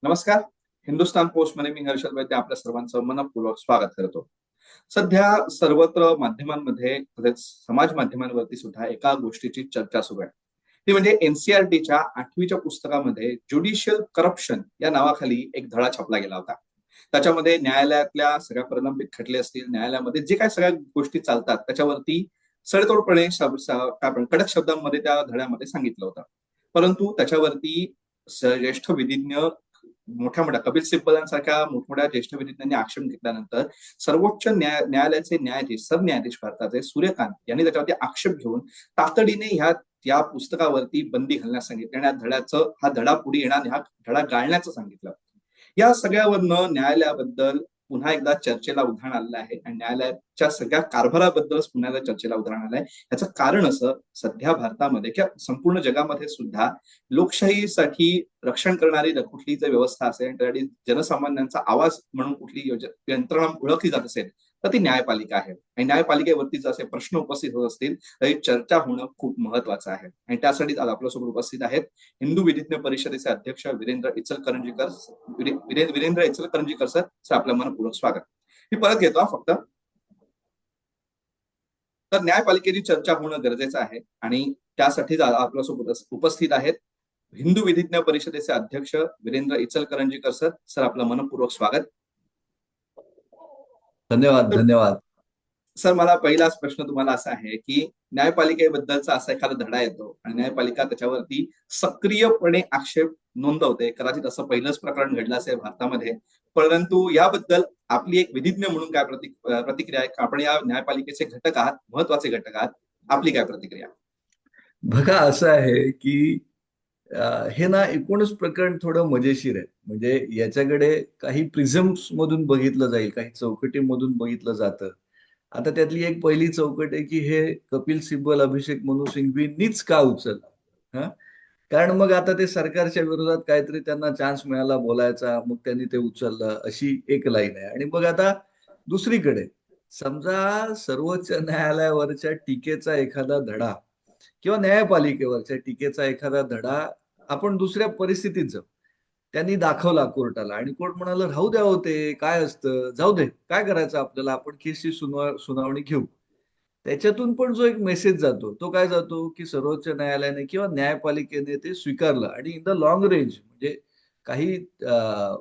नमस्कार. हिंदुस्थान पोस्टमध्ये मी हर्षद वैद्य आपल्या सर्वांचं मनपूर्वक स्वागत करतो. सध्या सर्वत्र माध्यमांमध्ये तसेच समाज माध्यमांवरती सुद्धा एका गोष्टीची चर्चा सुरू आहे. ती म्हणजे एनसीईआरटीच्या 8वीच्या पुस्तकामध्ये ज्युडिशियल करप्शन या नावाखाली एक धडा छापला गेला होता. त्याच्यामध्ये न्यायालयातल्या सगळ्या प्रलंबित खटले असतील, न्यायालयामध्ये जे काही सगळ्या गोष्टी चालतात त्याच्यावरती सडेतोडपणे कडक शब्दांमध्ये त्या धड्यामध्ये सांगितलं होतं. परंतु त्याच्यावरती ज्येष्ठ विधिज्ञ मोठ्या मोठ्या कपिल सिब्बलांसारख्या मोठमोठ्या ज्येष्ठ विधिज्ञांनी आक्षेप घेतल्यानंतर सर्वोच्च न्यायालयाचे न्यायाधीश सरन्यायाधीश भारताचे सूर्यकांत यांनी त्याच्यावरती आक्षेप घेऊन तातडीने या पुस्तकावरती बंदी घालण्यास सांगितलं आणि हा धडा पुढे येणार, हा धडा गाळण्याचं सांगितलं. या सगळ्यावरनं न्यायालयाबद्दल पुन्हा एकदा चर्चेला उधाण आलेलं आहे आणि न्यायालयाच्या सगळ्या कारभाराबद्दलच पुन्हा एकदा चर्चेला उधाण आलंय. याचं कारण असं, सध्या भारतामध्ये किंवा संपूर्ण जगामध्ये सुद्धा लोकशाहीसाठी रक्षण करणारी कुठली जर व्यवस्था असेल, त्यासाठी जनसामान्यांचा आवाज म्हणून कुठली यंत्रणा ओळखली जात असेल तर ती न्यायपालिका आहे. आणि न्यायपालिकेवरती जर असे प्रश्न उपस्थित होत असतील तर चर्चा होणं खूप महत्वाचं आहे. आणि त्यासाठीच आज आपल्यासोबत उपस्थित आहेत हिंदू विधिज्ञ परिषदेचे अध्यक्ष वीरेंद्र इचलकरंजीकर. वीरेंद्र इचलकरंजीकर सर, आपलं मनपूर्वक स्वागत. मी परत घेतो फक्त. तर न्यायपालिकेची चर्चा होणं गरजेचं आहे आणि त्यासाठीच आपल्यासोबत उपस्थित आहेत हिंदू विधिज्ञ परिषदेचे अध्यक्ष वीरेंद्र इचलकरंजीकर सर. आपलं मनपूर्वक स्वागत. धन्यवाद. तर धन्यवाद. सर, मला पहिलाच प्रश्न तुम्हाला असा आहे की न्यायपालिकेबद्दलचा असा एखादा धडा येतो आणि न्यायपालिका त्याच्यावरती सक्रियपणे आक्षेप नोंदवते. कदाचित असं पहिलंच प्रकरण घडलं असेल भारतामध्ये. परंतु याबद्दल आपली एक विधिज्ञ म्हणून काय प्रतिक्रिया आहे? आपण या न्यायपालिकेचे घटक आहात, महत्वाचे घटक आहात, आपली काय प्रतिक्रिया? बघा, असं आहे की हे ना एकूणच प्रकरण थोडं मजेशीर आहे. म्हणजे याच्याकडे काही प्रिझम्स मधून बघितलं जाईल, काही चौकटीमधून बघितलं जातं. आता त्यातली एक पहिली चौकट आहे की हे कपिल सिब्बल, अभिषेक मनु सिंघवींनीच का उचललं? हा, कारण मग आता ते सरकारच्या विरोधात काहीतरी त्यांना चान्स मिळाला बोलायचा, मग त्यांनी ते उचललं, अशी एक लाईन आहे. आणि मग आता दुसरीकडे समजा सर्वोच्च न्यायालयावरच्या टीकेचा एखादा धडा किंवा न्यायपालिकेवरच्या टीकेचा एखादा धडा आपण दुसऱ्या परिस्थितीत जाऊ, त्यांनी दाखवला कोर्टाला आणि कोर्ट म्हणाला राहू द्या होते, काय असतं, जाऊ दे, काय करायचं आपल्याला, आपण केसची सुनावणी घेऊ. त्याच्यातून पण जो एक मेसेज जातो तो काय जातो की सर्वोच्च न्यायालयाने किंवा न्यायपालिकेने ते स्वीकारलं आणि इन द लॉंग रेंज म्हणजे काही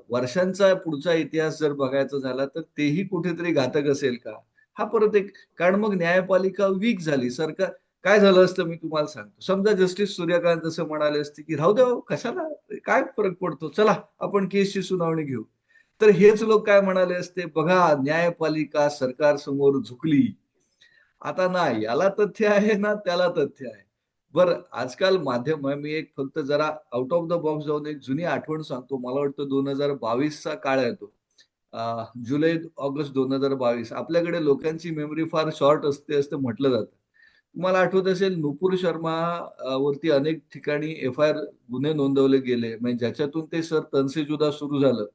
वर्षांचा पुढचा इतिहास जर बघायचा झाला तर तेही कुठेतरी घातक असेल का, हा परत एक. कारण मग न्यायपालिका वीक झाली. सरकार काय झालं असतं मी तुम्हाला सांगतो. समजा जस्टिस सूर्यकांत असं म्हणाले असते की राहू द्या हो, कशाला, काय फरक पडतो, चला आपण केसची सुनावणी घेऊ. तर हेच लोक काय म्हणाले असते, बघा न्यायपालिका सरकार समोर झुकली. आता ना याला तथ्य आहे ना त्याला तथ्य आहे. बरं, आजकाल माध्यम, मी एक फक्त जरा आउट ऑफ द बॉक्स जाऊन एक जुनी आठवण सांगतो. मला वाटतं 2022चा काळ आहे तो. जुलै ऑगस्ट 2022. आपल्याकडे लोकांची मेमरी फार शॉर्ट असते असं म्हटलं जातं. तुम्हाला आठवत असेल नुपूर शर्मा वरती अनेक ठिकाणी FIR गुन्हे नोंदवले गेले, म्हणजे ज्याच्यातून ते सर तनसेजुदा सुरू झालं.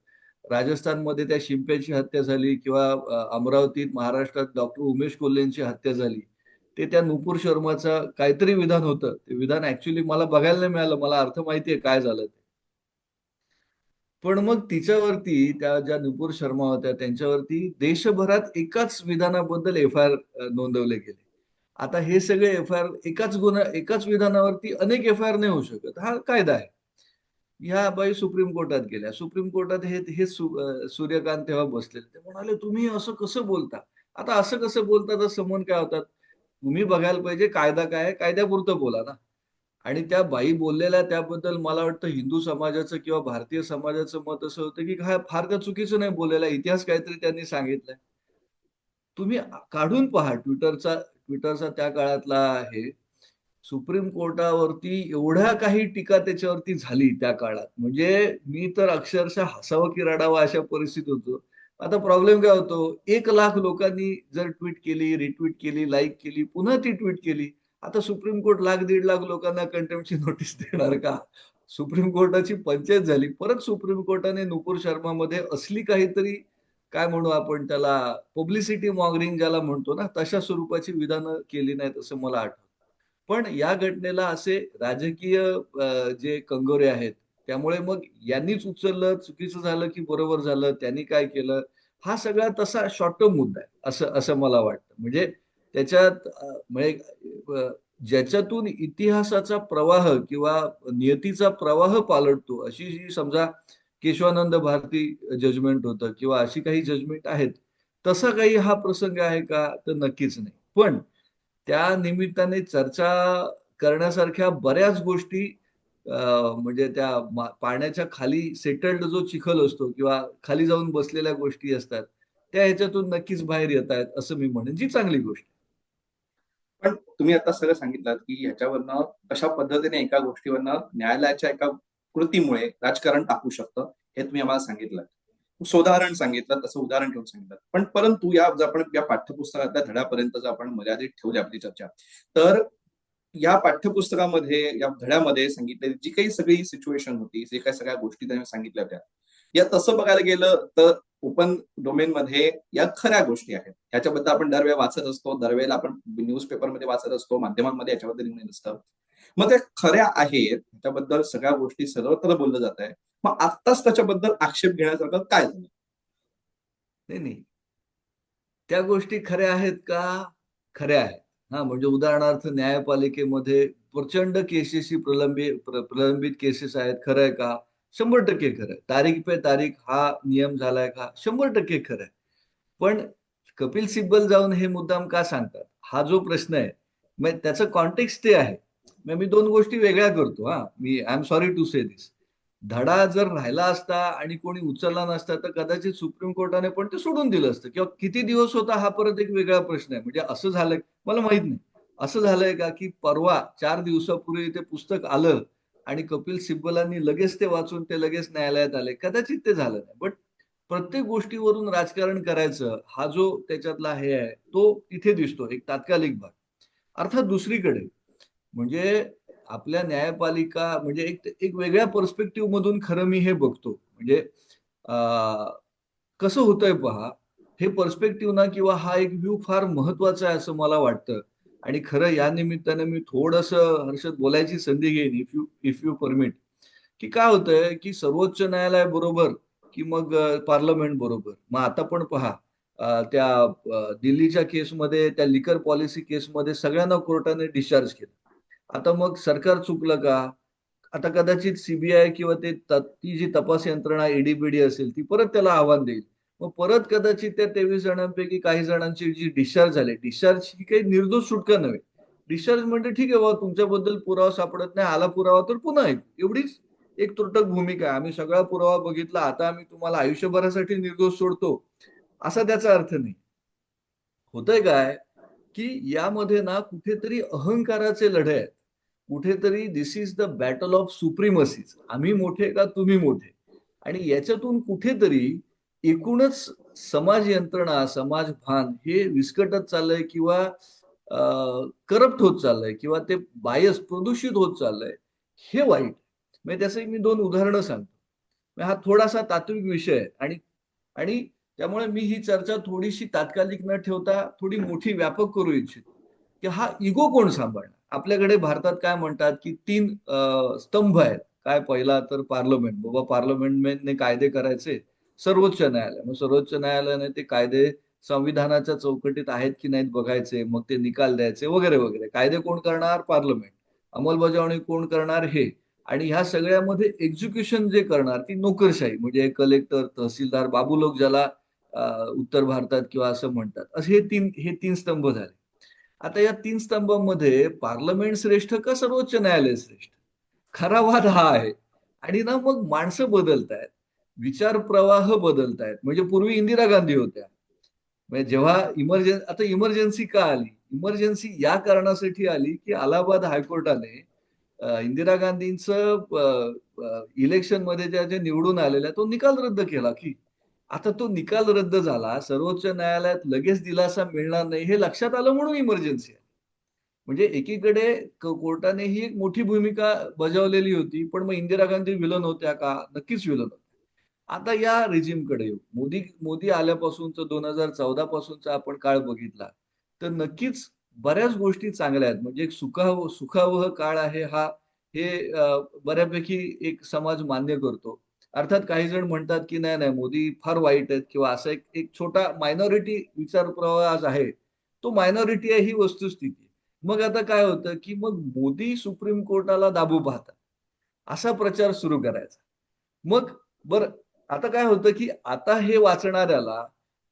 राजस्थानमध्ये त्या शिंप्याची हत्या झाली किंवा अमरावतीत महाराष्ट्रात डॉक्टर उमेश कोल्हेंची हत्या झाली. ते त्या नुपूर शर्माचं काहीतरी विधान होतं. ते विधान ऍक्च्युली मला बघायला नाही मिळालं, मला अर्थ माहितीये काय झालं ते. पण मग तिच्यावरती, त्या ज्या नुपूर शर्मा होत्या त्यांच्यावरती देशभरात एकाच विधानाबद्दल FIR नोंदवले गेले. आता हे सगळे FIR एकाच विधानावरती अनेक FIR नाही होऊ शकत, हा कायदा आहे. ह्या बाई सुप्रीम कोर्टात गेल्या. सुप्रीम कोर्टात सूर्यकांत तेव्हा बसलेले. ते म्हणाले तुम्ही असं कसं बोलता? आता असं कसं बोलता तर समोर काय होतात? तुम्ही बघायला पाहिजे कायदा काय आहे, कायद्यापुरतं बोला ना. आणि त्या बाई बोललेल्या त्याबद्दल मला वाटतं हिंदू समाजाचं किंवा भारतीय समाजाचं मत असं होतं की हा फार का चुकीचं नाही बोललेला, इतिहास काहीतरी त्यांनी सांगितलंय. तुम्ही काढून पहा ट्विटरचा त्या काळातला आहे. सुप्रीम कोर्टावरती एवढ्या काही टीका त्याच्यावरती झाली त्या काळात, म्हणजे मी तर अक्षरशः हसावं की रडावं अशा परिस्थितीत होतो. आता प्रॉब्लेम काय होतो, 1 लाख लोकांनी जर ट्विट केली, रिट्विट केली, लाईक केली, पुन्हा ती ट्विट केली. आता सुप्रीम कोर्ट 1,00,000-1,50,000 लोकांना कंटेम्प्टची नोटीस देणार का? सुप्रीम कोर्टाची पंचायत झाली. परत सुप्रीम कोर्टाने नुपूर शर्मामध्ये असली काहीतरी, काय म्हणू आपण त्याला, पब्लिसिटी मॉंगरिंग ज्याला म्हणतो ना, तशा स्वरूपाची विधानं केली नाहीत असं मला आठवतं. पण या घटनेला असे राजकीय जे कंगोरे आहेत त्यामुळे मग यांनीच उचललं, चुकीचं झालं की बरोबर झालं, त्यांनी काय केलं, हा सगळा तसा शॉर्ट टर्म मुद्दा आहे, असं असं मला वाटतं. म्हणजे त्याच्यात म्हणजे ज्याच्यातून इतिहासाचा प्रवाह किंवा नियतीचा प्रवाह पालटतो, अशी जी समजा केशवानंद भारती जजमेंट होतं किंवा अशी काही जजमेंट आहेत, तसा काही हा प्रसंग आहे का, तर नक्कीच नाही. पण त्या निमित्ताने चर्चा करण्यासारख्या बऱ्याच गोष्टी म्हणजे त्या पाण्याच्या खाली सेटल्ड जो चिखल असतो किंवा खाली जाऊन बसलेल्या गोष्टी असतात, त्या ह्याच्यातून नक्कीच बाहेर येत आहेत असं मी म्हणेन, जी चांगली गोष्ट आहे. पण तुम्ही आता सगळं सांगितलं की ह्याच्यावरनं कशा पद्धतीने एका गोष्टीवरनं न्यायालयाच्या एका कृतीमुळे राजकारण टाकू शकतं, हे तुम्ही आम्हाला सांगितलं. उदाहरण सांगितलं, तसं उदाहरण ठेवून सांगितलं. पण परंतु जर आपण या पाठ्यपुस्तकातल्या धड्यापर्यंत जर आपण मर्यादित ठेवली आपली चर्चा, तर या पाठ्यपुस्तकामध्ये, या धड्यामध्ये सांगितलेली जी काही सगळी सिच्युएशन होती, जे काही सगळ्या गोष्टी त्यांनी सांगितल्या होत्या, या तसं बघायला गेलं तर ओपन डोमेन मध्ये या खऱ्या गोष्टी आहेत. ह्याच्याबद्दल आपण दरवेळी वाचत असतो, दरवेळेला आपण न्यूजपेपरमध्ये वाचत असतो, माध्यमांमध्ये याच्याबद्दल लिहिलं असतं. मग त्या खऱ्या आहेत, त्याच्याबद्दल सगळ्या गोष्टी सर्वत्र बोललं जात आहे. मग आत्ताच त्याच्याबद्दल आक्षेप घेण्यासारखं काय झालं? नाही, नाही. त्या गोष्टी खऱ्या आहेत का? खऱ्या आहेत. हां, म्हणजे उदाहरणार्थ न्यायपालिकेमध्ये प्रचंड केसेसची प्रलंबित केसेस आहेत. खरं आहे का? 100% खरं आहे. तारीख पे तारीख हा नियम झालाय का? 100% खरं आहे. पण कपिल सिब्बल जाऊन हे मुद्दाम का सांगतात? हा जो प्रश्न आहे, मग त्याचं कॉन्टेक्स्ट ते आहे. मग मी 2 गोष्टी वेगळ्या करतो हां. I am sorry to say this. धडा जर राहिला असता आणि कोणी उचलला नसता, तर कदाचित सुप्रीम कोर्टाने पण ते सोडून दिलं असतं किंवा किती दिवस होता हा परत एक वेगळा प्रश्न आहे. म्हणजे असं झालंय, मला माहित नाही. असं झालंय का, की परवा 4 दिवसापूर्वी ते पुस्तक आलं आणि कपिल सिब्बलांनी लगेच ते वाचून ते लगेच न्यायालयात आले. कदाचित ते झालं नाही. बट प्रत्येक गोष्टीवरून राजकारण करायचं, हा जो त्याच्यातला हे आहे, तो तिथे दिसतो एक तात्कालिक भाग. अर्थात दुसरीकडे म्हणजे आपल्या न्यायपालिका म्हणजे एक एक वेगळ्या पर्स्पेक्टिव्ह मधून खरं मी हे बघतो. म्हणजे कसं होतंय पहा, हे पर्स्पेक्टिव्ह ना किंवा हा एक व्ह्यू फार महत्वाचा आहे असं मला वाटतं. आणि खरं या निमित्तानं मी थोडंसं हर्षद बोलायची संधी घेईन इफ यू परमिट. की काय होतंय, की सर्वोच्च न्यायालय बरोबर, की मग पार्लमेंट बरोबर. मग आता पण पहा त्या दिल्लीच्या केसमध्ये, त्या लिकर पॉलिसी केसमध्ये सगळ्यांना कोर्टाने डिस्चार्ज केलं. आता मग सरकार चुकलं का? आता कदाचित सीबीआय किंवा ती जी तपास यंत्रणा ईडी असेल, ती परत त्याला आव्हान देईल. मग परत कदाचित त्या 23 जणांपैकी काही जणांची जी डिस्चार्ज झाली, डिस्चार्ज ही काही निर्दोष सुटका नव्हे. डिस्चार्ज म्हणजे ठीक आहे बाबा तुमच्याबद्दल पुरावा सापडत नाही, आला पुरावा तर पुन्हा एक एवढीच एक तुटक भूमिका आहे. आम्ही सगळा पुरावा बघितला, आता आम्ही तुम्हाला आयुष्यभरासाठी निर्दोष सोडतो, असा त्याचा अर्थ नाही. होतंय काय, की यामध्ये ना कुठेतरी अहंकाराचे लढे आहेत. कुठेतरी this is the battle of supremacies. आम्ही मोठे का तुम्ही मोठे? आणि याच्यातून कुठेतरी एकूणच समाज यंत्रणा, समाज भान हे विस्कटत चाललंय किंवा करप्ट होत चाललंय किंवा ते बायस प्रदूषित होत चाललंय. हे वाईट. म्हणजे त्याचं एक मी 2 उदाहरणं सांगतो. म्हणजे हा थोडासा तात्विक विषय आहे आणि आणि त्यामुळे मी ही चर्चा थोडीशी तात्कालिक न ठेवता थोडी मोठी व्यापक करू इच्छितो, की हा इगो कोण सांभाळणार? आपल्याकडे भारतात काय म्हणतात, की 3 स्तंभ आहेत. काय पहिला तर पार्लमेंट. बाबा पार्लमेंटने कायदे करायचे. सर्वोच्च न्यायालय. मग सर्वोच्च न्यायालयाने ते कायदे संविधानाच्या चौकटीत आहेत की नाहीत बघायचे. मग ते निकाल द्यायचे वगैरे, वगैरे. कायदे कोण करणार? पार्लमेंट. अंमलबजावणी कोण करणार? हे. आणि ह्या सगळ्यामध्ये एक्झिक्युशन जे करणार ती नोकरशाही म्हणजे कलेक्टर, तहसीलदार, बाबूलोक ज्याला उत्तर भारतात किंवा असं म्हणतात. असे हे तीन स्तंभ झाले. आता या 3 स्तंभामध्ये पार्लमेंट श्रेष्ठ का सर्वोच्च न्यायालय श्रेष्ठ? खरा वाद हा आहे. आणि ना मग माणसं बदलतायत. विचार प्रवाह बदलतायत. म्हणजे पूर्वी इंदिरा गांधी होत्या. म्हणजे जेव्हा आता इमर्जन्सी का आली? इमर्जन्सी या कारणासाठी आली, की अलाहाबाद हायकोर्टाने इंदिरा गांधींचं इलेक्शनमध्ये जे निवडून आलेल्या तो निकाल रद्द केला की आता तो निकाल रद्द झाला. सर्वोच्च न्यायालयात लगेच दिलासा मिळणार नाही हे लक्षात आलं म्हणून इमर्जन्सी आहे. म्हणजे एकीकडे कोर्टाने ही एक मोठी भूमिका बजावलेली होती. पण मग इंदिरा गांधी विलन होत्या का? नक्कीच विलन होत्या. आता या रेजिमकडे येऊ. मोदी आल्यापासूनचं 2014 पासूनचा आपण काळ बघितला, तर नक्कीच बऱ्याच गोष्टी चांगल्या आहेत. म्हणजे एक सुखावह काळ आहे हा हे बऱ्यापैकी एक समाज मान्य करतो. अर्थात काही जण म्हणतात, की नाही, नाही मोदी फार वाईट आहेत किंवा असा एक एक छोटा मायनॉरिटी विचार प्रवाह आज आहे. तो मायनॉरिटी आहे ही वस्तुस्थिती. मग आता काय होतं, की मग मोदी सुप्रीम कोर्टाला दाबू पाहतात. असा प्रचार सुरू करायचा. मग बरं, आता काय होतं, की आता हे वाचणाऱ्याला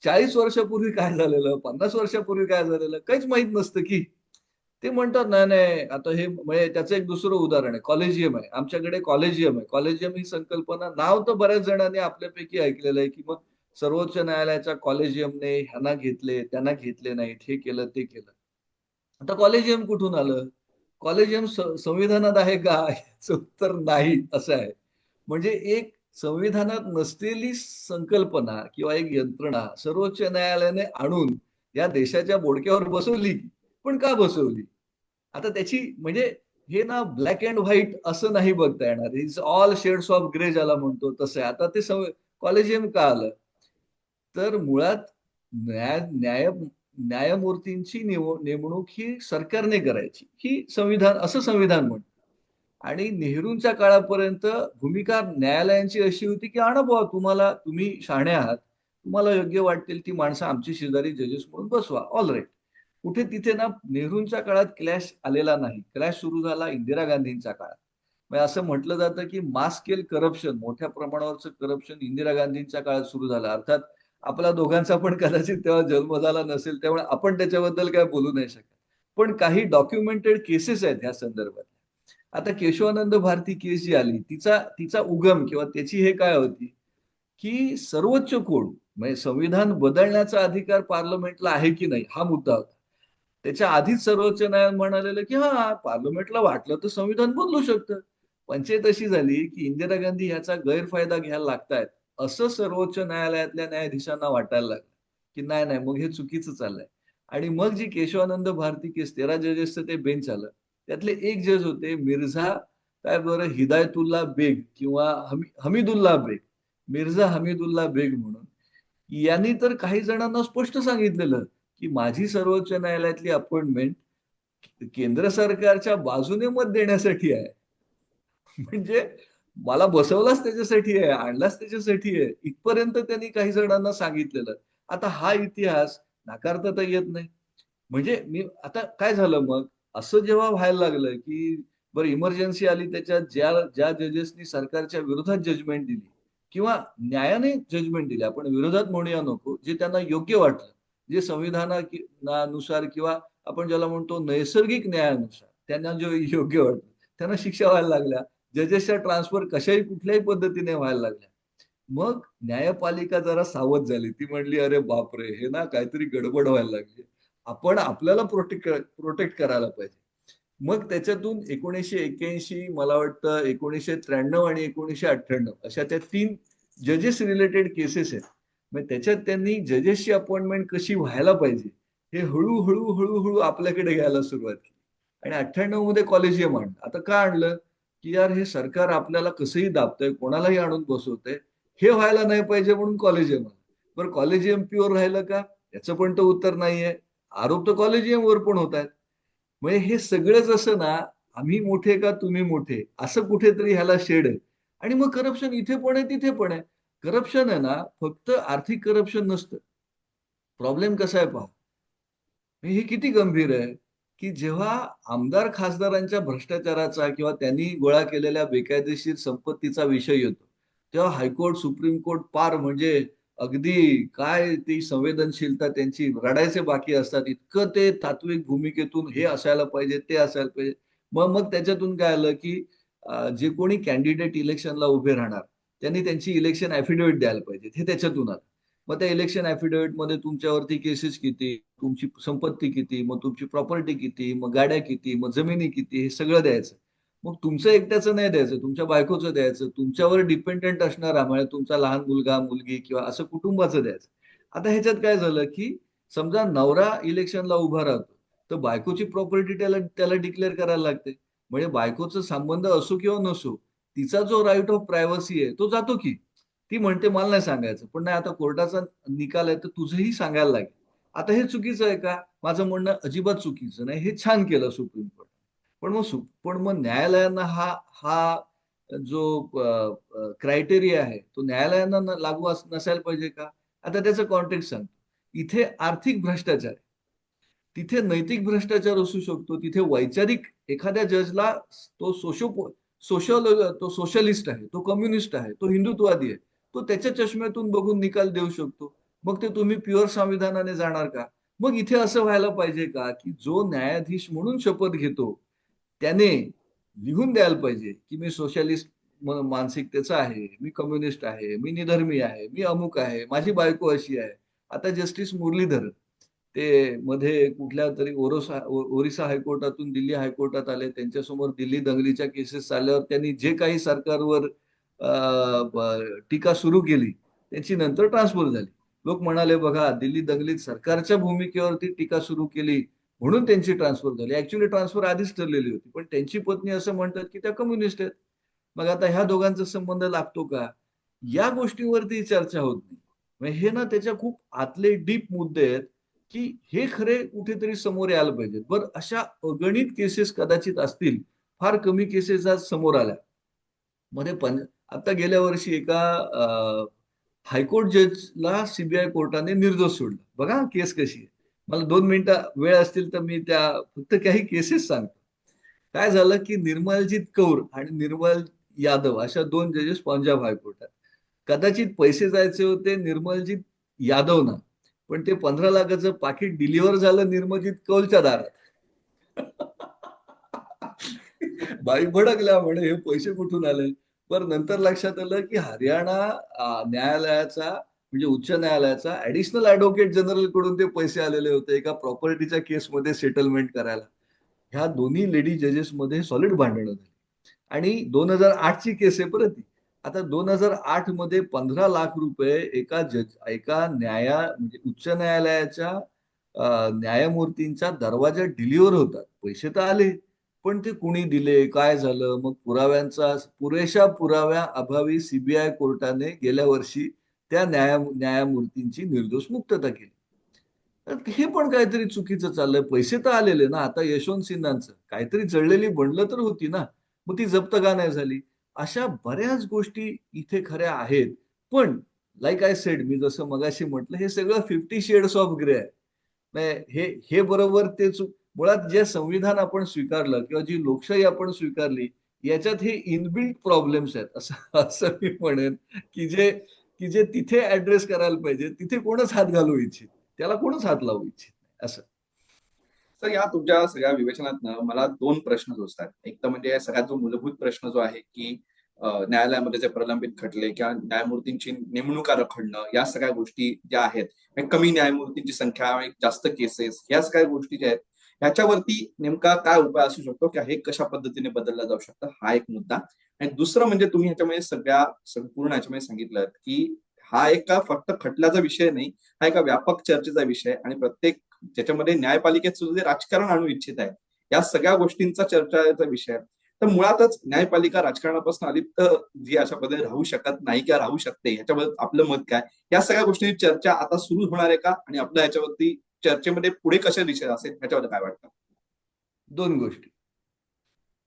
40 वर्षापूर्वी काय झालेलं, 50 वर्षापूर्वी काय झालेलं काहीच माहीत नसतं, की ते म्हणतात, "नाही, नाही, आता हे" म्हणजे त्याचं एक दुसरं उदाहरण आहे. कॉलेजियम आहे. आमच्याकडे कॉलेजियम आहे. कॉलेजियम ही संकल्पना नाव तर बऱ्याच जणांनी आपल्यापैकी ऐकलेलं आहे, की मग सर्वोच्च न्यायालयाच्या कॉलेजियमने ह्यांना घेतले, त्यांना घेतले नाहीत, हे केलं, ते केलं. आता कॉलेजियम कुठून आलं? कॉलेजियम संविधानात आहे का? याचं उत्तर नाही असं आहे. म्हणजे एक संविधानात नसलेली संकल्पना किंवा एक यंत्रणा सर्वोच्च न्यायालयाने आणून या देशाच्या बोडक्यावर बसवली. पण का बसवली? आता त्याची म्हणजे हे ना ब्लॅक अँड व्हाईट असं नाही बघता येणार. It's all shades of grey ज्याला म्हणतो तसं आहे. आता ते कॉलेजियम का आलं? तर मुळात न्यायमूर्तींची नेमणूक ही सरकारने करायची. ही असं संविधान म्हणतं. आणि नेहरूंच्या काळापर्यंत भूमिका न्यायालयांची अशी होती, की आणा बुवा तुम्ही शहाणे आहात. तुम्हाला योग्य वाटतील ती माणसं आमची शेजारी जजेस म्हणून बसवा. All right. कुठे तिथे ना नेहरूंच्या काळात क्लॅश आलेला नाही. क्लॅश सुरू झाला इंदिरा गांधींच्या काळात. म्हणजे असं म्हटलं जातं, की मास स्केल करप्शन, मोठ्या प्रमाणावरचं करप्शन इंदिरा गांधींच्या काळात सुरू झालं. अर्थात आपला दोघांचा पण कदाचित तेव्हा जन्म झाला नसेल, त्यामुळे आपण त्याच्याबद्दल काय बोलू नाही शकत. पण काही डॉक्युमेंटेड केसेस आहेत ह्या संदर्भात. आता केशवानंद भारती केस जी आली, तिचा तिचा उगम किंवा त्याची हे काय होती, की सर्वोच्च कोर्ट म्हणजे संविधान बदलण्याचा अधिकार पार्लमेंटला आहे की नाही हा मुद्दा होता. त्याच्या आधीच सर्वोच्च न्यायालय म्हणालेलं, की हां, पार्लमेंटला वाटलं तर संविधान बदलू शकतं. पंचायत अशी झाली, की इंदिरा गांधी ह्याचा गैरफायदा घ्यायला लागतायत, असं सर्वोच्च न्यायालयातल्या न्यायाधीशांना वाटायला लागलं, की नाही, नाही मग हे चुकीचं चाललंय. आणि मग जी केशवानंद भारती केस 13 जजेसचं ते बेंच आलं. त्यातले एक जज होते मिर्झा काय बरं हिदायतुल्ला बेग किंवा हमीदुल्ला बेग, मिर्झा हमीदुल्ला बेग म्हणून. यांनी तर काही जणांना स्पष्ट सांगितलेलं, की माझी सर्वोच्च न्यायालयातली अपॉइंटमेंट केंद्र सरकारच्या बाजूने मत देण्यासाठी आहे. म्हणजे मला बसवलाच त्याच्यासाठी आहे, आणलाच त्याच्यासाठी आहे. इथपर्यंत त्यांनी काही जणांना सांगितलेलं. आता हा इतिहास नाकारता तर येत नाही. म्हणजे मी आता काय झालं मग, असं जेव्हा व्हायला लागलं, की बरं इमर्जन्सी आली त्याच्यात ज्या ज्या जजेसनी सरकारच्या विरोधात जजमेंट दिली किंवा न्यायाने जजमेंट दिली, आपण विरोधात म्हणूया नको, जे त्यांना योग्य वाटलं, जे नुसार किंवा आपण ज्याला म्हणतो नैसर्गिक न्यायानुसार त्यांना जे योग्य वाटलं, त्यांना शिक्षा व्हायला लागल्या. जजेसच्या ट्रान्सफर कशाही कुठल्याही पद्धतीने व्हायला लागल्या. मग न्यायपालिका जरा सावध झाली. ती म्हणली, "अरे बापरे! हे ना काहीतरी गडबड व्हायला लागली. आपण आपल्याला प्रोटेक्ट करायला पाहिजे." मग त्याच्यातून 1981 मला वाटतं 1993 आणि 1998 अशा त्या 3 जजेस रिलेटेड केसेस आहेत. मग त्याच्यात त्यांनी जजेसची अपॉइंटमेंट कशी व्हायला पाहिजे, हे हळू आपल्याकडे घ्यायला सुरुवात केली. आणि 98 मध्ये कॉलेजियम आणलं. आता का आणलं? की यार हे सरकार आपल्याला कसंही दाबतंय, कोणालाही आणून बसवतंय. हे व्हायला नाही पाहिजे म्हणून कॉलेजियम आणलं. बरं कॉलेजियम प्युअर राहिलं का? याचं पण तर उत्तर नाहीये. आरोप तर कॉलेजियमवर पण होतायत. म्हणजे हे सगळं जसं ना, आम्ही मोठे का तुम्ही मोठे, असं कुठेतरी ह्याला शेड आहे. आणि मग करप्शन इथे पण आहे, तिथे पण आहे. करप्शन आहे ना, फक्त आर्थिक करप्शन नसतं. प्रॉब्लेम कसा आहे पहा. हे किती गंभीर आहे, की जेव्हा आमदार खासदारांच्या भ्रष्टाचाराचा किंवा त्यांनी गोळा केलेल्या बेकायदेशीर संपत्तीचा विषय येतो, तेव्हा हायकोर्ट, सुप्रीम कोर्ट पार म्हणजे अगदी काय ती संवेदनशीलता त्यांची रडायचे बाकी असतात. इतकं ते तात्विक भूमिकेतून हे असायला पाहिजे, ते असायला पाहिजे. मग मग त्याच्यातून काय आलं, की जे कोणी कॅन्डिडेट इलेक्शनला उभे राहणार, त्यांनी त्यांची इलेक्शन ॲफिडेव्हिट द्यायला पाहिजे. हे त्याच्यातून आलं. मग त्या इलेक्शन ॲफिडेव्हिटमध्ये तुमच्यावरती केसेस किती, तुमची संपत्ती किती, मग तुमची प्रॉपर्टी किती, मग गाड्या किती, मग जमिनी किती, हे सगळं द्यायचं. मग तुमचं एकट्याचं नाही द्यायचं, तुमच्या बायकोचं द्यायचं, तुमच्यावर डिपेंडंट असणारा म्हणजे तुमचा लहान मुलगा, मुलगी किंवा असं कुटुंबाचं द्यायचं. आता ह्याच्यात काय झालं, की समजा नवरा इलेक्शनला उभा राहतो, तर बायकोची प्रॉपर्टी त्याला त्याला डिक्लेअर करायला लागते. म्हणजे बायकोचा संबंध असो किंवा नसो, तिचा जो राईट ऑफ प्रायव्हसी आहे, तो जातो की. ती म्हणते मला नाही सांगायचं. पण नाही आता कोर्टाचा निकाल आहे, तर तुझंही सांगायला लागेल. आता हे चुकीचं आहे का? माझं म्हणणं अजिबात चुकीचं नाही. हे छान केलं सुप्रीम कोर्ट. पण मग न्यायालयांना हा हा जो क्रायटेरिया आहे तो न्यायालयांना लागू नसायला पाहिजे का? आता त्याचं कॉन्टेक्स्ट सांगतो. इथे आर्थिक भ्रष्टाचार आहे, तिथे नैतिक भ्रष्टाचार असू शकतो, तिथे वैचारिक एखाद्या जजला तो तो सोशलिस्ट आहे, तो कम्युनिस्ट आहे, तो हिंदुत्ववादी आहे, तो त्याच्या चष्म्यातून बघून निकाल देऊ शकतो. मग ते तुम्ही प्युअर संविधानाने जाणार का? मग इथे असं व्हायला पाहिजे का की जो न्यायाधीश म्हणून शपथ घेतो त्याने लिहून द्यायला पाहिजे की मी सोशलिस्ट मानसिकतेचा आहे, मी कम्युनिस्ट आहे, मी निधर्मी आहे, मी अमुक आहे, माझी बायको अशी आहे. आता जस्टिस मुरलीधर ते मध्ये कुठल्या तरी ओरिसा हायकोर्टातून दिल्ली हायकोर्टात आले, त्यांच्यासमोर दिल्ली दंगलीच्या केसेस चालल्यावर त्यांनी जे काही सरकारवर टीका सुरू केली त्यांची नंतर ट्रान्सफर झाली. लोक म्हणाले बघा दिल्ली दंगलीत सरकारच्या भूमिकेवरती टीका सुरू केली म्हणून त्यांची ट्रान्सफर झाली. ऍक्च्युली ट्रान्सफर आधीच ठरलेली होती, पण त्यांची पत्नी असं म्हणतात की त्या कम्युनिस्ट आहेत. मग आता ह्या दोघांचा संबंध लागतो का? या गोष्टीवरती चर्चा होत नाही. हे ना त्याच्या खूप आतले डीप मुद्दे आहेत की हे खरे कुठेतरी समोर यायला पाहिजेत. बरं, अशा अगणित केसेस कदाचित असतील, फार कमी केसेस आज समोर आल्या. मध्ये आता गेल्या वर्षी एका हायकोर्ट जजला सीबीआय कोर्टाने निर्दोष सोडलं. बघा केस कशी आहे. मला 2 मिनिटं वेळ असतील तर मी त्या फक्त काही केसेस सांगतो. काय झालं की निर्मलजीत कौर आणि निर्मल यादव अशा 2 जजेस पंजाब हायकोर्टात. कदाचित पैसे जायचे होते निर्मलजीत यादवना, पण ते 15 लाखाचं पाकिट डिलिव्हर झालं निर्मलजीत कौरच्या दारात. बाई भडकल्या, म्हणे हे पैसे कुठून आले. पण नंतर लक्षात आलं की हरियाणा न्यायालयाचा म्हणजे उच्च न्यायालयाचा ऍडिशनल ऍडव्होकेट जनरल कडून ते पैसे आलेले होते एका प्रॉपर्टीच्या केसमध्ये सेटलमेंट करायला. ह्या दोन्ही लेडी जजेस मध्ये सॉलिड भांडणं झाली आणि 2008ची केस आहे परत ती. आता 2008 मध्ये 15 लाख रुपये एका म्हणजे उच्च न्यायालयाच्या न्यायमूर्तींच्या दरवाज्यात डिलिव्हर होतात. पैसे तर आले, पण ते कुणी दिले, काय झालं, मग पुरेशा पुराव्या अभावी सीबीआय कोर्टाने गेल्या वर्षी त्या न्यायमूर्तींची निर्दोष मुक्तता केली. हे पण काहीतरी चुकीचं चाललंय. पैसे तर आलेले ना. आता यशवंत सिन्हांचं काहीतरी जळलेली बंडलं तर होती ना, मग ती जप्त का नाही झाली? अशा बऱ्याच गोष्टी इथे खऱ्या आहेत. पण लाईक आय सेड, मी जसं मगाशी म्हटलं, हे सगळं 50 शेड्स ऑफ ग्रे आहे. हे हे बरोबर ते मुळात जे संविधान आपण स्वीकारलं किंवा जी लोकशाही आपण स्वीकारली याच्यात हे इनबिल्ट प्रॉब्लेम्स आहेत असं असं मी म्हणेन की जे तिथे ऍड्रेस करायला पाहिजे तिथे कोणच हात घालू इच्छित, त्याला कोणच हात लावू इच्छित नाही असं. तर या तुमच्या सगळ्या विवेचनातनं मला 2 प्रश्न सुचतात. एक तर म्हणजे सगळ्यात जो मूलभूत प्रश्न जो आहे की न्यायालयामध्ये जे प्रलंबित खटले किंवा न्यायमूर्तींची नेमणुका रखडणं, या सगळ्या गोष्टी ज्या आहेत, कमी न्यायमूर्तींची संख्या, जास्त केसेस, या सगळ्या गोष्टी ज्या आहेत, ह्याच्यावरती नेमका काय उपाय असू शकतो की हे कशा पद्धतीने बदललं जाऊ शकतं, हा एक मुद्दा. आणि दुसरं म्हणजे तुम्ही ह्याच्यामध्ये संपूर्ण ह्याच्यामध्ये सांगितलं की हा एका फक्त खटल्याचा विषय नाही, हा एका व्यापक चर्चेचा विषय आणि प्रत्येक ज्याच्यामध्ये न्यायपालिकेत सुद्धा जे राजकारण आणू इच्छित आहे, या सगळ्या गोष्टींचा चर्चेचा विषय आहे. तर मुळातच न्यायपालिका राजकारणापासून अलिप्त जी अशा पद्धतीने राहू शकत नाही किंवा राहू शकते, ह्याच्याबद्दल आपलं मत काय? या सगळ्या गोष्टींची चर्चा आता सुरू होणार आहे का? आणि आपल्या ह्याच्यावरती चर्चेमध्ये पुढे कशा दिशेला असेल, ह्याच्याबद्दल काय वाटतं? 2 गोष्टी.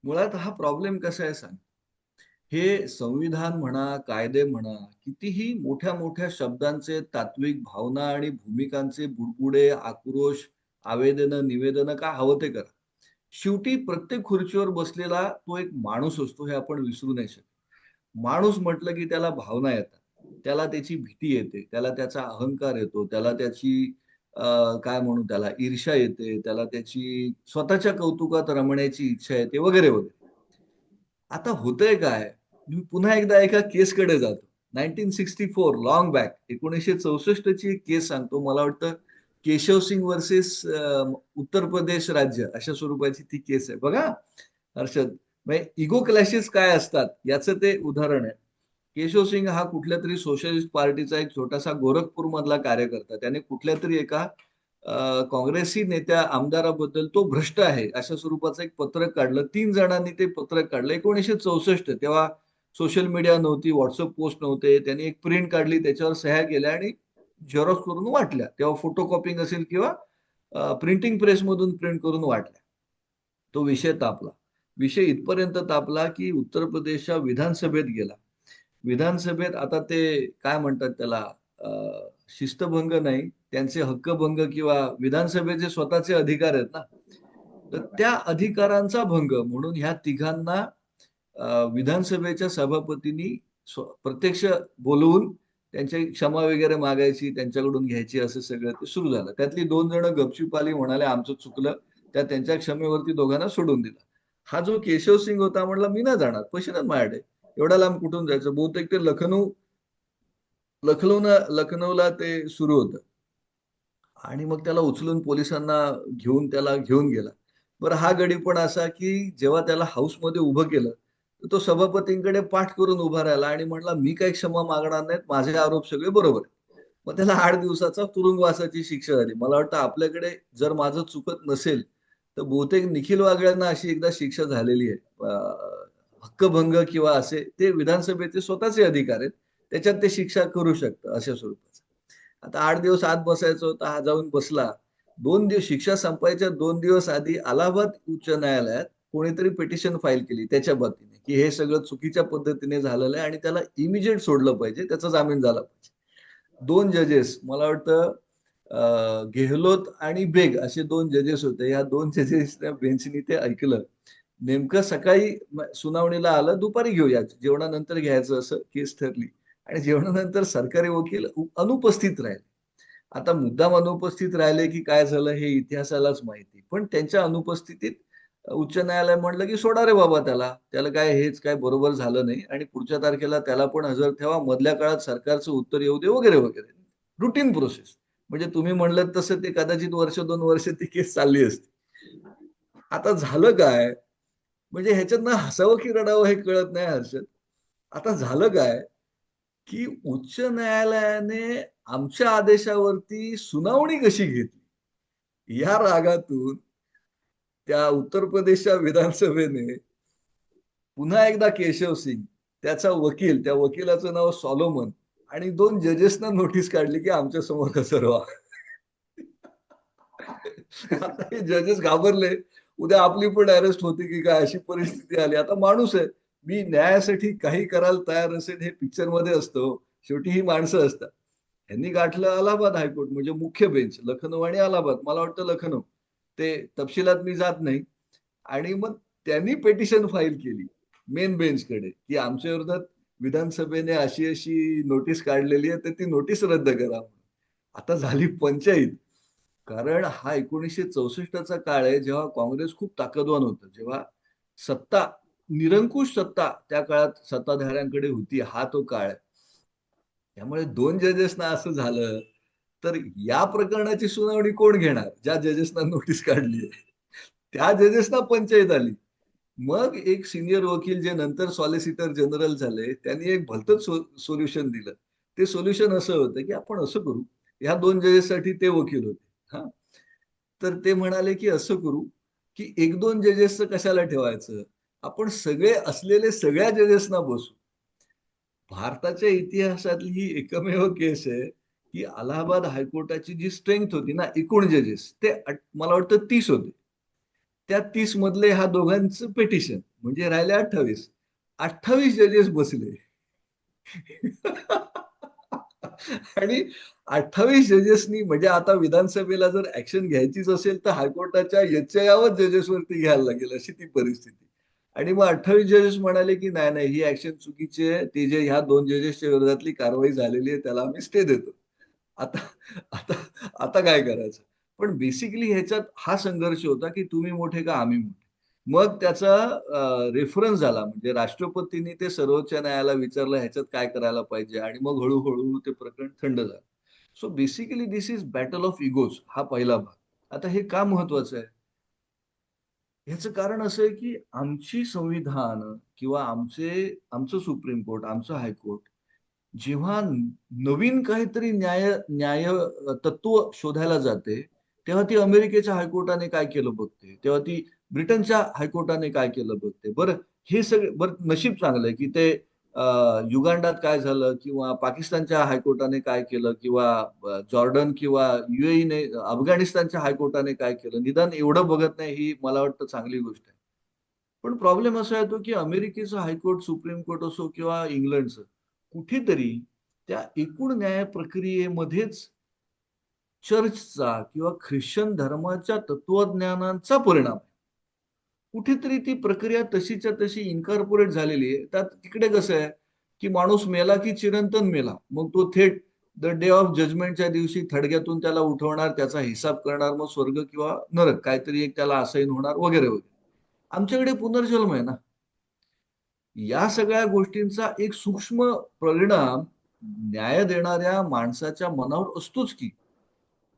मुळात हा प्रॉब्लेम कसा आहे सांग. हे संविधान म्हणा, कायदे म्हणा, कितीही मोठ्या मोठ्या शब्दांचे तात्विक भावना आणि भूमिकांचे बुडबुडे, आक्रोश, आवेदनं, निवेदनं का हवं ते करा. शेवटी प्रत्येक खुर्चीवर बसलेला तो एक माणूस असतो हे आपण विसरू नाही शकत. माणूस म्हटलं की त्याला भावना येतात, त्याला त्याची भीती येते, त्याला त्याचा अहंकार येतो, त्याला त्याची काय म्हणू त्याला ईर्ष्या येते, त्याला त्याची स्वतःच्या कौतुकात रमण्याची इच्छा येते वगैरे वगैरे. आता होतंय काय, मी पुन्हा एकदा एका केसकडे जातो. 1964 लॉंग बॅक 1964 ची एक केस सांगतो. मला वाटतं केशव सिंग वर्सेस उत्तर प्रदेश राज्य अशा स्वरूपाची ती केस आहे. बघा हर्षद, इगो क्लॅशेस काय असतात याचं ते उदाहरण आहे. केशव सिंग हा कुठल्या तरी सोशलिस्ट पार्टीचा एक छोटासा गोरखपूर मधला कार्यकर्ता. त्याने कुठल्या तरी एका काँग्रेसी नेत्या आमदाराबद्दल तो भ्रष्ट आहे अशा स्वरूपाचं एक पत्रक काढलं. 3 जणांनी ते पत्रक काढलं. 1964 तेव्हा सोशल मीडिया नव्हती, व्हॉट्सअप पोस्ट नव्हते. त्यांनी एक प्रिंट काढली, त्याच्यावर सह्या केल्या आणि झेरॉक्स करून वाटल्या. तेव्हा फोटो कॉपिंग असेल किंवा प्रिंटिंग प्रेस मधून प्रिंट करून वाटल्या. तो विषय तापला. विषय इथपर्यंत तापला की उत्तर प्रदेशच्या विधानसभेत गेला. विधानसभेत आता ते काय म्हणतात त्याला, शिस्तभंग नाही, त्यांचे हक्कभंग किंवा विधानसभेचे स्वतःचे अधिकार आहेत ना, तर त्या अधिकारांचा भंग म्हणून ह्या तिघांना विधानसभेच्या सभापतींनी प्रत्यक्ष बोलवून त्यांची क्षमा वगैरे मागायची, त्यांच्याकडून घ्यायची, असं सगळं ते सुरू झालं. त्यातली 2 जण गपचूप आली, म्हणाले आमचं चुकलं, त्यांच्या क्षमेवरती दोघांना सोडून दिलं. हा जो केशव सिंग होता म्हणला मी नाही जाणार, पैसे नाही माझ्याकडे, एवढा लांब कुठून जायचं. बहुतेक ते लखनौला ते सुरू होतं. आणि मग त्याला उचलून पोलिसांना त्याला घेऊन गेला. बरं, हा गडी पण असा की जेव्हा त्याला हाऊसमध्ये उभं केलं तर तो सभापतींकडे पाठ करून उभा राहिला आणि म्हणला मी काही क्षमा मागणार नाहीत, माझे आरोप सगळे बरोबर आहेत. मग त्याला 8 दिवसाचा तुरुंगवासाची शिक्षा झाली. मला वाटतं आपल्याकडे जर माझं चुकत नसेल तर बहुतेक निखिल वागळ्यांना अशी एकदा शिक्षा झालेली आहे. हक्कभंग किंवा असे ते विधानसभेचे स्वतःचे अधिकार आहेत, त्याच्यात ते शिक्षा करू शकतं अशा स्वरूपाचं. आता 8 दिवस आत बसायचं होतं, हा जाऊन बसला. 2 दिवस शिक्षा संपायच्या 2 दिवस आधी अलाहाबाद उच्च न्यायालयात कोणीतरी पिटिशन फाईल केली त्याच्या बाबतीने की हे सगळं चुकीच्या पद्धतीने झालेलं आहे आणि त्याला इमिजिएट सोडलं पाहिजे, त्याचा जामीन झाला पाहिजे. 2 जजेस, मला वाटतं गेहलोत आणि बेग असे 2 जजेस होते. या 2 जजेस बेंचनी ते ऐकलं. नेमकं सकाळी सुनावणीला आलं, दुपारी घेऊया, जेवणानंतर घ्यायचं असं केस ठरली. आणि जेवणानंतर सरकारी वकील अनुपस्थित राहिले. आता मुद्दाम अनुपस्थित राहिले की काय झालं हे इतिहासालाच माहिती, पण त्यांच्या अनुपस्थितीत उच्च न्यायालय म्हणलं की सोडा रे बाबा, त्याला त्याला काय हेच काय बरोबर झालं नाही आणि पुढच्या तारखेला त्याला पण हजर ठेवा, मधल्या काळात सरकारचं उत्तर येऊ दे वगैरे वगैरे. Routine process. म्हणजे तुम्ही म्हणलं तसं ते कदाचित 1-2 वर्ष ती केस चालली असते. आता झालं काय, म्हणजे ह्याच्यातनं हसावं की रडावं हे कळत नाही हर्षद. आता झालं काय की उच्च न्यायालयाने आमच्या आदेशावरती सुनावणी कशी घेतली या रागातून त्या उत्तर प्रदेशच्या विधानसभेने पुन्हा एकदा केशव सिंग, त्याचा वकील, त्या वकिलाचं नाव सॉलोमन, आणि 2 जजेसना नोटीस काढली की आमच्या समोर हजर व्हा. आता हे जजेस घाबरले, उद्या आपली पण अरेस्ट होती की काय अशी परिस्थिती आली. आता माणूस आहे, मी न्यायासाठी काही करायला तयार असेल, हे पिक्चर मध्ये असतं, शेवटी ही माणसं असतात. यांनी गाठलं अलाहाबाद हायकोर्ट, म्हणजे मुख्य बेंच लखनौ आणि अलाहाबाद, मला वाटतं लखनौ, ते तपशिलात मी जात नाही. आणि मग त्यांनी पेटिशन फाईल केली मेन बेंचकडे की आमच्या विरोधात विधानसभेने अशी अशी नोटीस काढलेली आहे, तर ती नोटीस रद्द करा. आता झाली पंचायत. कारण हा 1964चा काळ आहे, जेव्हा काँग्रेस खूप ताकदवान होतं, जेव्हा सत्ता, निरंकुश सत्ता त्या काळात सत्ताधाऱ्यांकडे होती, हा तो काळ आहे. त्यामुळे 2 जजेसना असं झालं तर या प्रकरणाची सुनावणी कोण घेणार, ज्या जजेसना नोटीस काढली त्या जजेसना पंचायत आली. मग एक सिनियर वकील जे नंतर सॉलिसिटर जनरल झाले, त्यांनी एक भलतंच सोल्युशन दिलं. ते सोल्युशन असं होतं की आपण असं करू, ह्या 2 जजेससाठी ते वकील होते. हा, तर ते म्हणाले की असं करू की 1-2 जजेसचं कशाला ठेवायचं, आपण सगळे असलेले सगळ्या जजेसना बसू. भारताच्या इतिहासातली ही एकमेव केस आहे की अलाहाबाद हायकोर्टाची जी स्ट्रेंथ होती ना, एकूण जजेस ते मला वाटतं 30 होते. त्या 30 मधले ह्या दोघांचं पिटिशन म्हणजे राहिले 28. 28 जजेस बसले. आणि 28 जजेसनी, म्हणजे आता विधानसभेला जर ऍक्शन घ्यायचीच असेल तर हायकोर्टाच्या याच्यावर जजेसवरती घ्यायला लागेल, अशी ती परिस्थिती. आणि मग 28 जजेस म्हणाले की नाही नाही, ही ऍक्शन चुकीची आहे, ती जे ह्या 2 जजेसच्या विरोधातली कारवाई झालेली आहे त्याला आम्ही स्टे देतो. आता आता आता काय करायचं. पण बेसिकली ह्याच्यात हा संघर्ष होता की तुम्ही मोठे का आम्ही मोठे. मग त्याचा रेफरन्स झाला, म्हणजे राष्ट्रपतींनी ते सर्वोच्च न्यायालयाला विचारलं ह्याच्यात काय करायला पाहिजे, आणि मग हळूहळू ते प्रकरण थंड झालं. So basically this is battle of egos, हा पहिला भाग. आता हे का महत्वाचं आहे, ह्याचं कारण असं आहे की आमची संविधान किंवा आमचं सुप्रीम कोर्ट, आमचं हायकोर्ट जेव्हा नवीन काहीतरी न्याय तत्व शोधायला जाते, तेव्हा ती अमेरिकेच्या हायकोर्टाने काय केलं बघते, तेव्हा ती ब्रिटनच्या हायकोर्टाने काय केलं बघते. बरं, हे सगळे बरं, नशीब चांगलं आहे की ते युगांडात काय झालं किंवा पाकिस्तानच्या हायकोर्टाने काय केलं किंवा जॉर्डन किंवा युएईने, अफगाणिस्तानच्या हायकोर्टाने काय केलं, निदान एवढं बघत नाही, ही मला वाटतं चांगली गोष्ट आहे. पण प्रॉब्लेम असा येतो की अमेरिकेचं हायकोर्ट, सुप्रीम कोर्ट असो किंवा इंग्लंडचं, कुठेतरी त्या एकूण न्याय प्रक्रियेमध्येच चर्चचा किंवा ख्रिश्चन धर्माच्या तत्वज्ञानाचा परिणाम आहे. कुठेतरी ती प्रक्रिया तशीच्या तशी इन्कॉर्पोरेट झालेली आहे. त्यात तिकडे कसं आहे की माणूस मेला की चिरंतन मेला, मग तो थेट द डे ऑफ जजमेंटच्या दिवशी थडग्यातून त्याला उठवणार, त्याचा हिसाब करणार, मग स्वर्ग किंवा नरक काहीतरी एक त्याला असाईन होणार वगैरे वगैरे. आमच्याकडे पुनर्जन्म आहे ना. या सगळ्या गोष्टींचा एक सूक्ष्म परिणाम न्याय देणाऱ्या माणसाच्या मनावर असतोच की.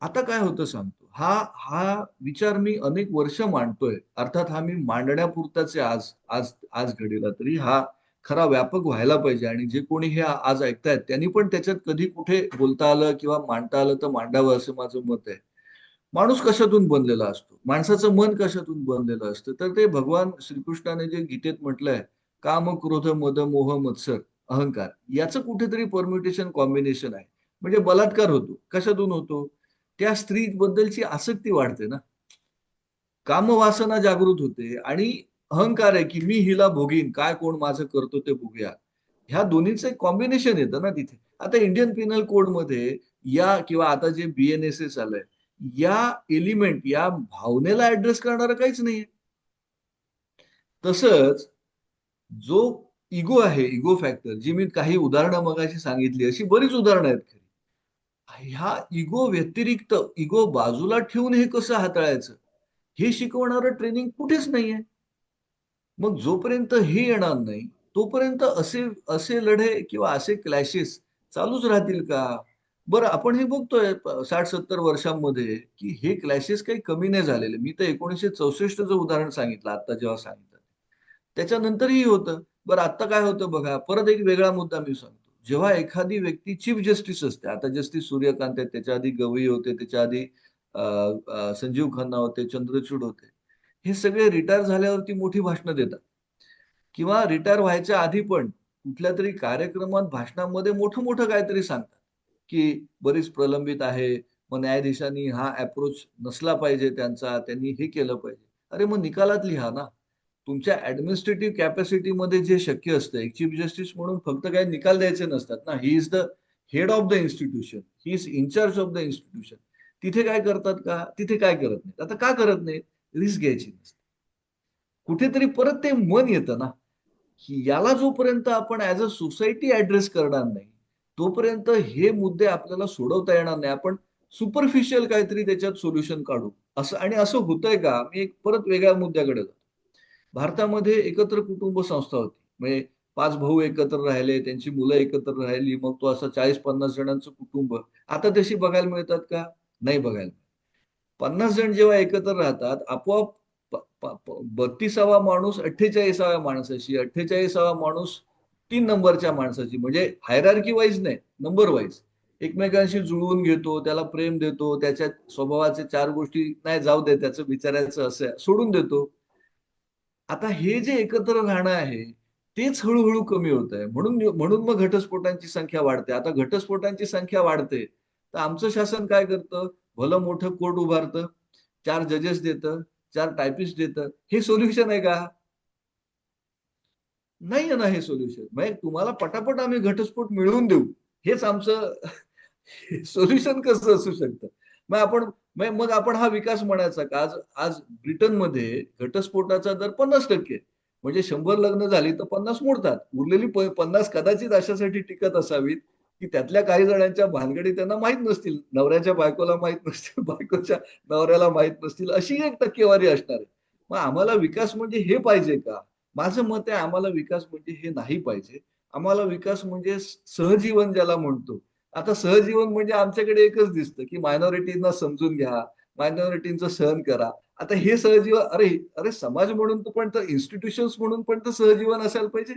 आता काय होतं सांगतो, हा हा विचार मी अनेक वर्ष मांडतोय. अर्थात हा मी मांडण्यापुरताच आहे आज आज आज घडीला तरी. हा खरा व्यापक व्हायला पाहिजे आणि जे कोणी हे आज ऐकतायत त्यांनी पण त्याच्यात कधी कुठे बोलता आलं किंवा मांडता आलं तर मांडावं असं माझं मत आहे. माणूस कशातून बनलेला असतो, माणसाचं मन कशातून बनलेलं असतं, तर ते भगवान श्रीकृष्णाने जे गीतेत म्हटलंय, काम क्रोध मद मोह मत्सर अहंकार, याचं कुठेतरी परम्युटेशन कॉम्बिनेशन आहे. म्हणजे बलात्कार होतो, कशातून होतो, त्या स्त्री बद्दलची आसक्ती वाढते ना, कामवासना जागृत होते आणि अहंकार आहे की मी हिला भोगीन, काय कोण माझं करतो ते बघूया. ह्या दोन्हीचं एक कॉम्बिनेशन येतं ना तिथे. आता इंडियन पिनल कोड मध्ये या किंवा आता जे BNSS आलंय, या एलिमेंट, या भावनेला ऍड्रेस करणारं काहीच नाहीये. तसंच जो इगो आहे, इगो फॅक्टर, जी मी काही उदाहरणं मगाशी सांगितली, अशी बरीच उदाहरणं आहेत खरी. ह्या इगो व्यतिरिक्त, इगो बाजूला ठेवून हे कसं हाताळायचं, हे शिकवणारं ट्रेनिंग कुठेच नाहीये. मग जोपर्यंत हे येणार नाही, तोपर्यंत असे असे लढे किंवा असे क्लॅशेस चालूच राहतील का? बरं, आपण हे बघतोय 60-70 वर्षांमध्ये की हे क्लॅशेस काही कमी नाही झालेले. मी तर 1964चं उदाहरण सांगितलं आता जेव्हा सांगितलं. त्याच्यानंतरही होतं. बरं, आता काय होतं बघा, परत एक वेगळा मुद्दा मी सांगतो. जेव्हा एखादी व्यक्ती चीफ जस्टिस असते, आता जस्टिस सूर्यकांत आहेत, त्याच्या आधी गवई होते, त्याच्या आधी संजीव खन्ना होते, चंद्रचूड होते. हे सगळे रिटायर झाल्यावरती मोठी भाषणं देतात किंवा रिटायर व्हायच्या आधी पण कुठल्या तरी कार्यक्रमात भाषणामध्ये मोठं मोठं काहीतरी सांगतात की बरीच प्रलंबित आहे, मग न्यायाधीशांनी हा अप्रोच नसला पाहिजे त्यांचा, त्यांनी हे केलं पाहिजे. अरे मग निकालात लिहा ना. तुमच्या ऍडमिनिस्ट्रेटिव्ह कॅपॅसिटीमध्ये जे शक्य असतं, एक चीफ जस्टिस म्हणून फक्त काही निकाल द्यायचे नसतात ना. He is the head of the institution, he is in charge of the institution. तिथे काय करतात का? तिथे काय करत नाही. आता का करत नाही? रिस्क घ्यायची नसते. कुठेतरी परत ते मन येतं ना, की याला जोपर्यंत आपण ऍज अ सोसायटी ऍड्रेस करणार नाही, तोपर्यंत हे मुद्दे आपल्याला सोडवता येणार नाही. आपण सुपरफिशियल काहीतरी त्याच्यात सोल्युशन काढू असं, आणि असं होतंय का? मी एक परत वेगळ्या मुद्द्याकडे जातो. भारतामध्ये एकत्र कुटुंब संस्था होती. म्हणजे 5 भाऊ एकत्र राहिले, त्यांची मुलं एकत्र राहिली, मग तो असं 40-50 जणांचं कुटुंब. आता तशी बघायला मिळतात का? नाही बघायला मिळत. 50 जण जेव्हा एकत्र राहतात, आपोआप 32वा माणूस 48व्या माणसाशी, 48वा माणूस 3 नंबरच्या माणसाची, म्हणजे हायरार्की वाईज नाही, नंबर वाईज एकमेकांशी जुळवून घेतो, त्याला प्रेम देतो, त्याच्या स्वभावाचे 4 गोष्टी नाही जाऊ दे, त्याचं विचारायचं असं सोडून देतो. आता हे जे एकत्र राहणं आहे, तेच हळूहळू कमी होत आहे. म्हणून म्हणून मग घटस्फोटांची संख्या वाढते. आता घटस्फोटांची संख्या वाढते, तर आमचं शासन काय करतं? भलं मोठं कोर्ट उभारतं, 4 जजेस देतं, 4 टायपिस्ट देतं. हे सोल्युशन आहे का? नाही आहे ना हे सोल्युशन. म्हणजे तुम्हाला पटापट आम्ही घटस्फोट मिळवून देऊ, हेच आमचं सोल्युशन कसं असू शकतं? मग आपण मग आपण हा विकास म्हणायचा का? आज आज ब्रिटनमध्ये घटस्फोटाचा दर 50%. म्हणजे 100 लग्न झाली तर 50 मोडतात. उरलेली 50 कदाचित अशासाठी टिकत असावीत, की त्यातल्या काही जणांच्या भानगडी त्यांना माहीत नसतील. नवऱ्याच्या बायकोला माहीत नसतील, बायकोच्या नवऱ्याला माहीत नसतील, अशी एक टक्केवारी असणार आहे. मग आम्हाला विकास म्हणजे हे पाहिजे का? माझं मत आहे, आम्हाला विकास म्हणजे हे नाही पाहिजे. आम्हाला विकास म्हणजे सहजीवन ज्याला म्हणतो. आता सहजीवन म्हणजे आमच्याकडे एकच दिसतं की मायनॉरिटींना समजून घ्या, मायनॉरिटींचं सहन करा. आता हे सहजीवन, अरे अरे समाज म्हणून पण तर, इन्स्टिट्यूशन्स म्हणून पण तर सहजीवन असायला पाहिजे.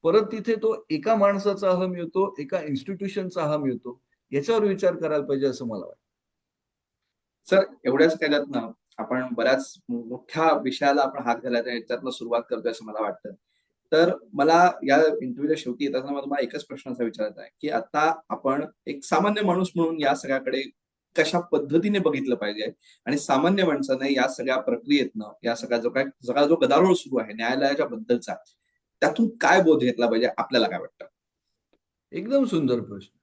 परत तिथे तो एका माणसाचा अहम येतो, एका इन्स्टिट्यूशनचा अहम येतो. याच्यावर विचार करायला पाहिजे असं मला वाटतं. सर, एवढ्याच केल्यात ना आपण बऱ्याच मोठ्या विषयाला आपण हात घालायचा याच्यातनं सुरुवात करतोय असं मला वाटतं. तर मला या इंटरव्ह्यूच्या शेवटी येताना मला तुम्हाला एकच प्रश्न असा विचारायचा आहे, की आता आपण एक सामान्य माणूस म्हणून या सगळ्याकडे कशा पद्धतीने बघितलं पाहिजे आणि सामान्य माणसाने या सगळ्या प्रक्रियेतनं, या सगळा जो गदारोळ सुरू आहे न्यायालयाच्या बद्दलचा, त्यातून काय बोध घेतला पाहिजे, आपल्याला काय वाटतं? एकदम सुंदर प्रश्न.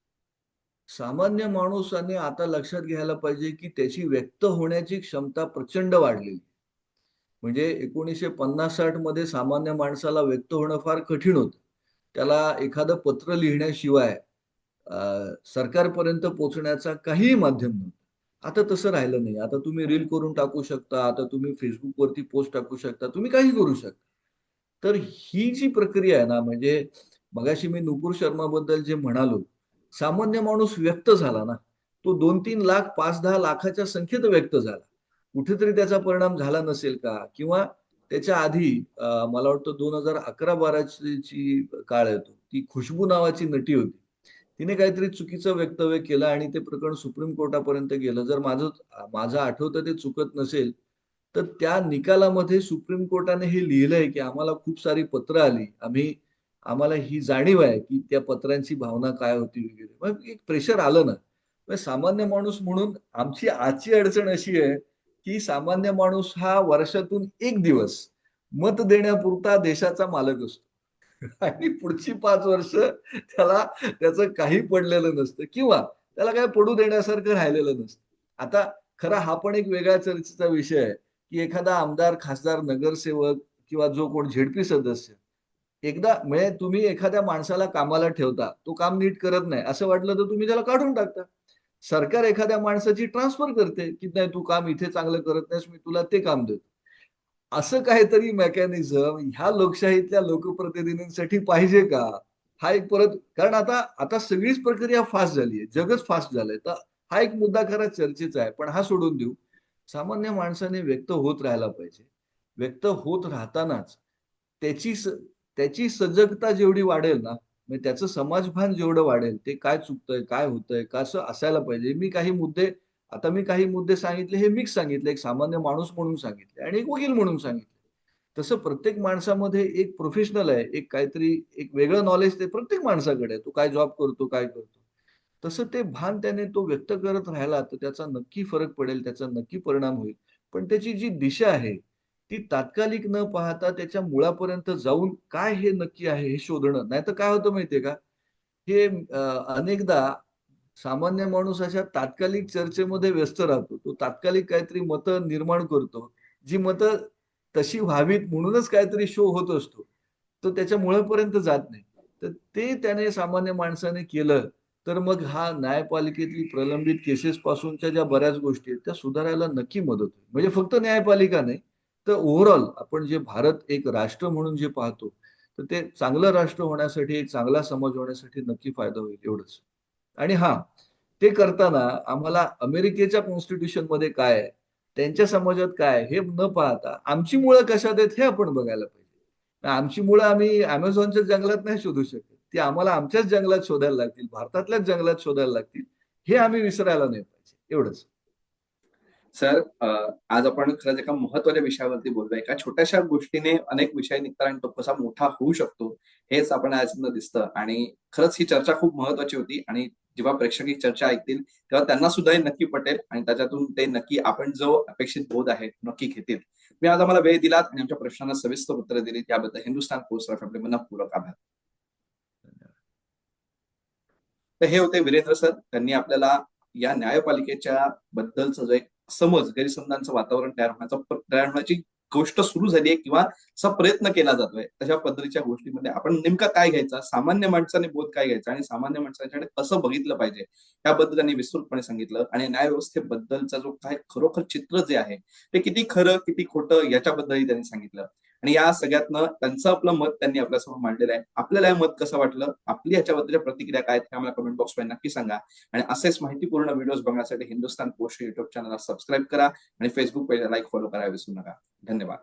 सामान्य माणूसाने आता लक्षात घ्यायला पाहिजे की त्याची व्यक्त होण्याची क्षमता प्रचंड वाढलेली. म्हणजे 1950-60 मध्ये सामान्य माणसाला व्यक्त होणं फार कठीण होतं. त्याला एखादं पत्र लिहिण्याशिवाय सरकारपर्यंत पोहोचण्याचा काहीही माध्यम नव्हतं. आता तसं राहिलं नाही. आता तुम्ही रील करून टाकू शकता, आता तुम्ही Facebookवरती पोस्ट टाकू शकता, तुम्ही काही करू शकता. तर ही जी प्रक्रिया आहे ना, म्हणजे मगाशी मी नुपूर शर्माबद्दल जे म्हणालो, सामान्य माणूस व्यक्त झाला ना, तो 2-3 लाख, 5-10 लाखाच्या संख्येत व्यक्त झाला. कुठेतरी त्याचा परिणाम झाला नसेल का? किंवा त्याच्या आधी मला वाटतं 2011-12 ची काळ आहे तो. ती खुशबू नावाची नटी होती. तिने काहीतरी चुकीचं वक्तव्य केलं आणि ते प्रकरण सुप्रीम कोर्टापर्यंत गेलं. जर माझं आठवतं ते चुकत नसेल, तर त्या निकालामध्ये सुप्रीम कोर्टाने हे लिहिलंय, की आम्हाला खूप सारी पत्र आली. आम्हाला ही जाणीव आहे, की त्या पत्रांची भावना काय होती वगैरे. मग एक प्रेशर आलं ना. मग सामान्य माणूस म्हणून आमची आजची अडचण अशी आहे, की सामान्य माणूस हा वर्षातून 1 दिवस मत देण्यापुरता देशाचा मालक असतो. आणि पुढची 5 वर्ष त्याचं काही पडलेलं नसतं किंवा त्याला काही पडू देण्यासारखं राहिलेलं नसतं. आता खरा हा पण एक वेगळ्या चर्चेचा विषय आहे, की एखादा आमदार, खासदार, नगरसेवक किंवा जो कोण झेडपी सदस्य एकदा म्हणजे तुम्ही एखाद्या माणसाला कामाला ठेवता, तो काम नीट करत नाही असं वाटलं तर तुम्ही त्याला काढून टाकता. सरकार एखाद्या माणसाची ट्रान्सफर करते, की नाही तू काम इथे चांगलं करत नाहीस, मी तुला ते काम देतो. असं काहीतरी मेकॅनिझम ह्या लोकशाहीतल्या लोकप्रतिनिधींसाठी पाहिजे का? हा एक परत कारण आता आता सगळीच प्रक्रिया फास्ट झाली आहे. जगच फास्ट झालंय. तर हा एक मुद्दा खरा चर्चेचा आहे. पण हा सोडून देऊ. सामान्य माणसाने व्यक्त होत राहायला पाहिजे. व्यक्त होत राहतानाच त्याची स त्याची सजगता जेवढी वाढेल ना, म्हणजे त्याचं समाजभान जेवढं वाढेल, ते काय चुकतंय, काय होतंय, कसं असायला पाहिजे. मी काही मुद्दे सांगितले, हे मिक्स सांगितले. एक सामान्य माणूस म्हणून सांगितले आणि एक वकील म्हणून सांगितले. तसं प्रत्येक माणसामध्ये एक प्रोफेशनल आहे, एक काहीतरी एक वेगळं नॉलेज ते प्रत्येक माणसाकडे आहे. तो काय जॉब करतो, काय करतो. तसं ते भान त्याने तो व्यक्त करत राहिला, तर त्याचा नक्की फरक पडेल, त्याचा नक्की परिणाम होईल. पण त्याची जी दिशा आहे, ती तात्कालिक न पाहता त्याच्या मुळापर्यंत जाऊन काय हे नक्की आहे हे शोधणं. नाहीतर काय होतं माहितीये का? हे अनेकदा सामान्य माणूस अशा तात्कालिक चर्चेमध्ये व्यस्त राहतो. तो तात्कालिक काहीतरी मतं निर्माण करतो. जी मतं तशी व्हावीत म्हणूनच काहीतरी शो होत असतो. तो त्याच्या मुळापर्यंत जात नाही. तर ते त्याने सामान्य माणसाने केलं, तर मग हा न्यायपालिकेतली प्रलंबित केसेस पासूनच्या ज्या बऱ्याच गोष्टी आहेत, त्या सुधारायला नक्की मदत होईल. म्हणजे फक्त न्यायपालिका नाही, तर ओव्हरऑल आपण जे भारत एक राष्ट्र म्हणून जे पाहतो, तर ते चांगलं राष्ट्र होण्यासाठी, एक चांगला समाज होण्यासाठी नक्की फायदा होईल एवढंच. आणि हां, ते करताना आम्हाला अमेरिकेच्या कॉन्स्टिट्यूशनमध्ये काय आहे, त्यांच्या समाजात काय आहे, हे न पाहता आमची मुळं कशात आहेत हे आपण बघायला पाहिजे. आमची मुळं आम्ही Amazonच्या जंगलात नाही शोधू शकत. ती आम्हाला आमच्याच जंगलात शोधायला लागतील, भारतातल्याच जंगलात शोधायला लागतील. हे आम्ही विसरायला नाही पाहिजे. एवढंच. सर, आज आपण खरंच एका महत्त्वाच्या विषयावरती बोललोय. एका छोट्याशा गोष्टीने अनेक विषय निघतात आणि तो कसा मोठा होऊ शकतो, हेच आपण यातनं दिसतं आणि खरंच ही चर्चा खूप महत्त्वाची होती आणि जेव्हा प्रेक्षक ही चर्चा ऐकतील, तेव्हा त्यांना सुद्धा हे नक्की पटेल आणि त्याच्यातून ते नक्की आपण जो अपेक्षित बोध आहे, नक्की घेतील. तुम्ही आज आम्हाला वेळ दिलात आणि आमच्या प्रश्नांना सविस्तर उत्तरं दिली त्याबद्दल हिंदुस्थान पोस्ट आपले मनःपूर्वक आभार. तर हे होते वीरेंद्र सर. त्यांनी आपल्याला या न्यायपालिकेच्या बद्दलचं जो एक गैरसमजांचं वातावरण तयार होण्याची गोष्ट सुरू झाली आहे किंवा असा प्रयत्न केला जातोय. तशा पद्धतीच्या गोष्टीमध्ये आपण नेमका काय घ्यायचा, सामान्य माणसाने बोध काय घ्यायचा आणि सामान्य माणसाच्याकडे कसं बघितलं पाहिजे, याबद्दल त्यांनी विस्तृतपणे सांगितलं आणि न्यायव्यवस्थेबद्दलचा जो काय खरोखर चित्र जे आहे, ते किती खरं, किती खोटं याच्याबद्दलही त्यांनी सांगितलं. आणि या सगळ्यातनं त्यांचं आपलं मत त्यांनी आपल्यासमोर मांडलेलं आहे. आपल्याला हे मत कसं वाटलं, आपली याच्याबद्दलच्या प्रतिक्रिया काय आहेत, हे आम्हाला कमेंट बॉक्समध्ये नक्की सांगा. आणि असेच माहितीपूर्ण व्हिडिओज बघण्यासाठी हिंदुस्थान पोस्ट युट्यूब चॅनलला सबस्क्राईब करा आणि फेसबुक पेजला लाईक फॉलो करायला विसरू नका. धन्यवाद.